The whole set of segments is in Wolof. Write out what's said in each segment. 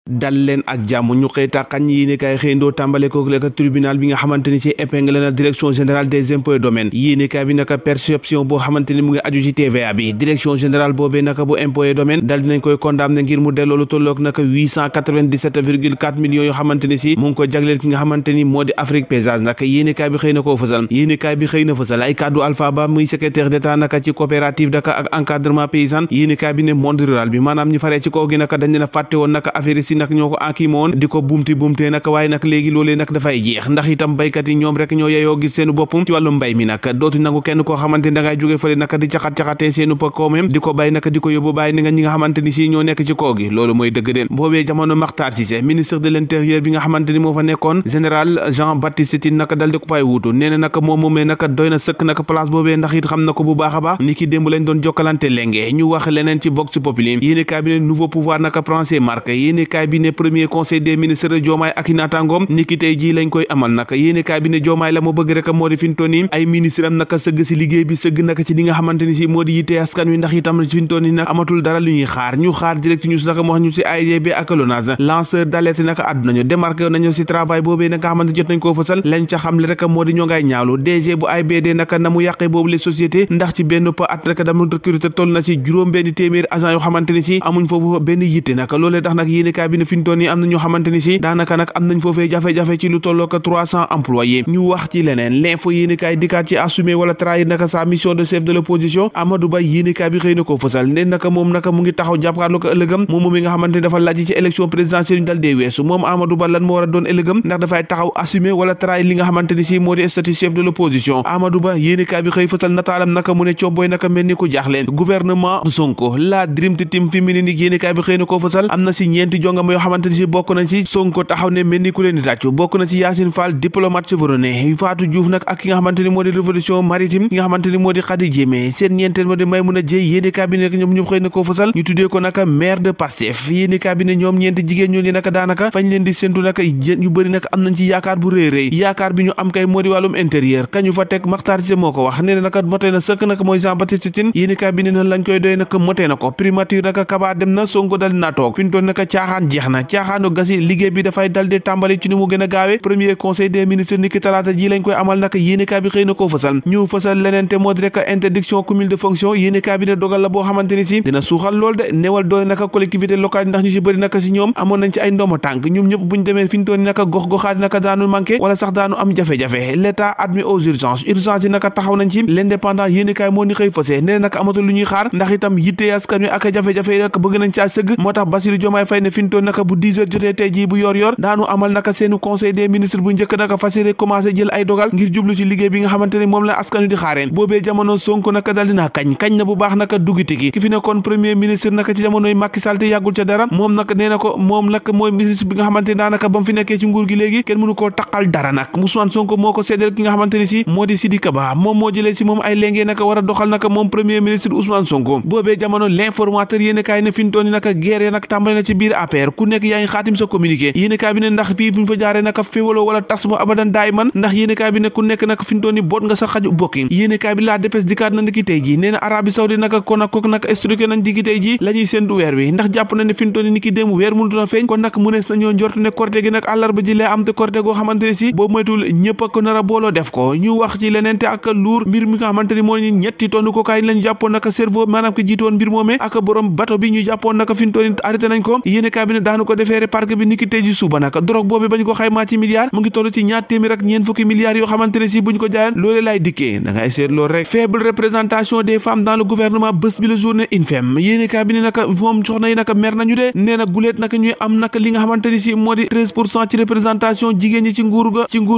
dal leen ak jàmm ñu xëy tàqañ yéenekaay xëyndoo tàmbale ko lekk tribunal bi nga xamante ni ci épingle na direction générale des impôts et domaines yéenekaay bi naka perception boo xamante ni mu ngi aju ci TVA bi direction générale boobee naka bu impôts et domaines dal dinañ koy condamné ngir mu delloo lu tolloog naka 897,4 millions yoo xamante ni si mu ngi ko jagleel ki nga xamante ni moo di Afrique Paysage naka yéenekaay bi xëy na koo fësal yéenekaay bi xëy na fësal ay kàddu Alpha Ba muy secrétaire d'état naka ci coopérative daka ak encadrement paysan yéenekaay bi ne monde rural bi maanaam ñu faree ci kaw gi naka dañ leen a fàtte woon naka affaire yi nag ñoo ko akimoon di ko buumtee nag waaye nag léegi loolee nag dafay jeex ndax itam baykat yi ñoom rek ñoo yeyoo gis seenu boppam ci wàllu mbay mi nag dootu nangu kenn koo xamante ni da ngay jóge fële nag di caxat-caxatee seenu pa koomem di ko bàyyi nag di ko yóbbu bàyyi ni nga ñi nga xamante ni si ñoo nekk ci kaw gi loolu mooy dëgg den boobee jamono Makhtar Cissé ministre de l'intérieur bi nga xamante ni moo fa nekkoon général Jean Baptiste Tine nag dal di ko fay wuutu nee na nag moom moomee nag doy na sëkk nag place boobee ndax it xam na ko bu baax a baax ni ki démb lañ doon jokkalante lenge ñu wax leneen ci Vox Populi yéene kaay bi ne nouveau pouvoir nag prend ses marques yéene kaay bi ne premier conseil des ministres Diomaye ak i naataangoom niki tey jii lañ koy amal nag yéene kaay bi ne Diomaye la mu bëgg rek moo di fintoon yi ay ministre am naka sëgg si liggéey bi sëgg naka ci li nga xamante ni si moo di yitte askan wi ndax itam fintoon yi nag amatul dara lu ñuy xaar ñu xaar direct news naka mu wax ñu si AIBD ak LONASE lanceur d'alerte naka àdduna ñu démarqué nañu si travail boobee nag nga xamante jot nañ koo fësal lañ ca xamle rek moo di ñoo ngay ñaawlu DG bu AIBD naka na mu yàqee boobu les sociétés ndax ci benn pa at rek dama recruter toll na ci juróom benn téeméer agent yoo xamante ni si amuñ foofu benn yitte nag loolee tax nag yéene kaay bi ne fintoon yi am na ñoo xamante ni si daanaka nag am nañ foofee jafe-jafe ci lu tolloo ko 300 employés ñu wax ci leneen l'info yéenekaay dikkaat ci assumer wala trahir naka sa mission de chef de l'opposition Amadou Ba yéenekaay bi xëy na ko fësal ne naka moom naka mu ngi taxaw jàppaarloo ko ëllëgam moom mi nga xamante ne dafa laaj ci élection présidentielle ñu dal dee weesu moom Amadou Ba lan moo war a doon ëllëgam ndax dafay taxaw assumer wala trahir li nga xamante ni si moo di statut chef de l'opposition Amadou Ba yéenekaay bi xëy fësal nataalam naka mu ne combooy naka mel ni ku jaaxleen gouvernement Sonko la dream team fi mu ne nii yéenekaay bi xëy na ko fësal am na si ñeenti jongama yoo xamante ni si bokk nañ ci Sonko taxaw ne mel ni ku leen di tàccu bokk na ci Yacine Fall diplomate chevronné Fatou Diouf nag ak ki nga xamante ni moo di révolution maritime ki nga xamante ni moo di Khady Diémé seen ñeenteel moo di Maymouna Dièye yéeni cabinet ñoom ñëpp xëy na koo fësal ñu tuddee ko naka maire de Pastef yéeni cabinet ñoom ñeenti jigéen ñooñu naka daanaka fañ leen di séntu naka yu bëri nag am nañ ci yaakaar bu rëy yaakaar bi ñu am kay moo di wàllum intérieur kañu fa teg Makhtar Cissé moo ko wax nee na naka motee na sëkk naka mooy Jean Baptiste Tine yéeni cabinet noonu lañ koy doy naka motee na ko primature naka Kaba dem na Sonko dal naa toog fi ñu toon naka caaxaan jeex na caaxaanu gasi liggéey bi dafay dal di tàmbali ci ni mu gën a gaawee premier conseil des ministres niki talaata ji lañ koy amal naka yéenekaay bi xëy na koo fësal ñu fësal leneen te moo di rek interdiction cumul de fonction yéenekaay bi ne dogal la boo xamante ni si dina suuxal lool de newal doole naka collectivité locale ndax ñu si bëri naka si ñoom amoon nañ ci ay ndomo tànk ñoom ñëpp buñ demee fi ñu toon naka gox-goxaat naka daanu manqué wala sax daanu am jafe-jafe l'état admis aux urgences yi naka taxaw nañ ci l'indépendant yéenekaay moo ni xëy fësee nee naka amatul lu ñuy xaar ndax itam yitte askan wi ak jafe-jafe naka bëgg nañ caa sëgg moo tax Bassirou Diomaye Faye ne fi ñu toon naka bu 10 heures jotee tey jii bu yor daanu amal naka seenu conseil des ministres bu njëkk naka fas yéene commencé jël ay dogal ngir jublu ci liggéey bi nga xamante ne moom la askan wi di xaareen boobee jamono Sonko naka dal dina kañ na bu baax naka duggite ki fi nekkoon premier ministre naka ci jamonoy Macky Sall te yàggul ca dara moom nag nee na ko moom nag mooy ministre bi nga xamante ne daanaka ba mu fi nekkee ci nguur gi léegi kenn mënu koo taqal dara nag Ousmane Sonko moo ko seedeel ki nga xamante ne si moo di Sidiki Kaba moom moo jëlee si moom ay léngee naka war a doxal naka moom premier ministre Ousmane Sonko boobee jamono l'informateur yéene kaay ne fi ñu toon naka guerre nag tàmbali na ci biir APR ku nekk yaa ngi xaatim sa communiqué yéene kaay bi ne ndax fii fu ñu fa jaaree naka féewaloo wala tas mu abadan daay man ndax yéenekaay bi ne ku nekk nag fi ñu toon ni boot nga sa xaju bokki yéenekaay bi la dépêche dikkaat na ndiki tey ji nee na Arabie Saoudite naka kon nag kooku nag expliqué nañ diki tey ji la ñuy séntu weer wi ndax jàpp na ne fi ñu toon ni ki démb weer mënutu na feeñ kon nag mënees nañoo njort ne korte gi nag àllarba ji lay am te korte goo xamante ne si boobu moytul ñëpp a ko nar a booloo def ko ñu wax ci leneen te ak luur mbir mi nga xamante ni moo ñetti tonne cocaïne lañu jàppoon naka cerveau maanaam ko jiitoon mbir moomee ak borom bateau bi ñu jàppoon naka fi ñu toon ni arrêté nañ ko yéenekaay bi ne daanu ko defeere parc bi niki tey ji suba naka drogue boobu bañ ko xaymaa ci milliards mu ngi toll ci ñaar téeméer ak ñeent fukki milliards yoo xamante ne si buñ ko jaayoon loolee laay dikkee da ngay seet loolu rek faible représentation des femmes dans le gouvernement bés bi la journée INFEM yéenekaay bi ne naka moom soxna yi naka mer nañu de nee na guleet naka ñuy am naka li nga xamante ni si moo di 13% ci représentation jigéen ñi ci nguuru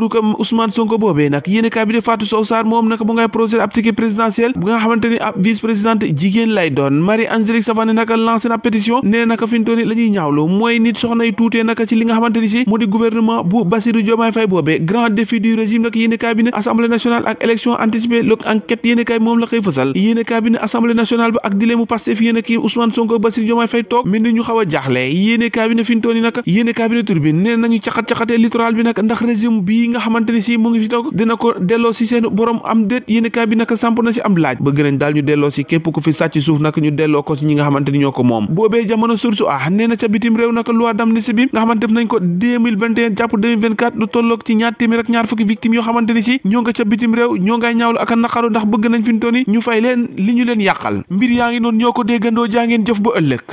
ga Ousmane Sonko boobee nag yéenekaay bi de Fatou Sow Sarr moom naka bu ngay procéder ab ticket présidentiel bu nga xamante ni ab vice présidente jigéen lay doon Marie Angélique Savané naka lancé na pétition nee naka fi ñu tooni la ñuy ñaawlu mooy nit soxna yi tuutee naka ci li nga xamante ni si moo di gouvernement bu Bassirou Diomaye Faye boobee grand défi du régime nag yéenekaay bi ne assemblée nationale ak élection anticipée lok enquête yéenekaay moom la xëy fësal yéenekaay bi ne assemblée nationale ba ak dilemu Pastef yéen kii Ousmane Sonko Bassirou Diomaye Faye toog mel ni ñu xaw a jaaxle yéenekaay bi ne fi ñu tooni nag yéenekaay bi ne turbine nee nañu caxat-caxatee littoral bi nag ndax régime bii nga xamante ni si mu ngi fi toog dina ko delloo si seen borom am déet yéenekaay bi nag samp na si am laaj bëgg nañ daal ñu delloo si képp ku fi sàcc suuf nag ñu delloo ko si ñi nga xamante ni ñoo ko moom boobee jamono source nee na ca bitim réew naka loi d'amnistie bi nga xamante def nañ ko 2021 jàpp 2024 lu tolloog ci ñaar téeméer ak ñaar fukki victimes yoo xamante ni si ñoo nga ca bitim réew ñoo ngay ñaawlu ak a naqaru ndax bëgg nañ fi mu toll nii ñu fay leen li ñu leen yàqal mbir yaa ngi noonu ñoo ko déggandoo jaa ngeen jëf ba ëllëg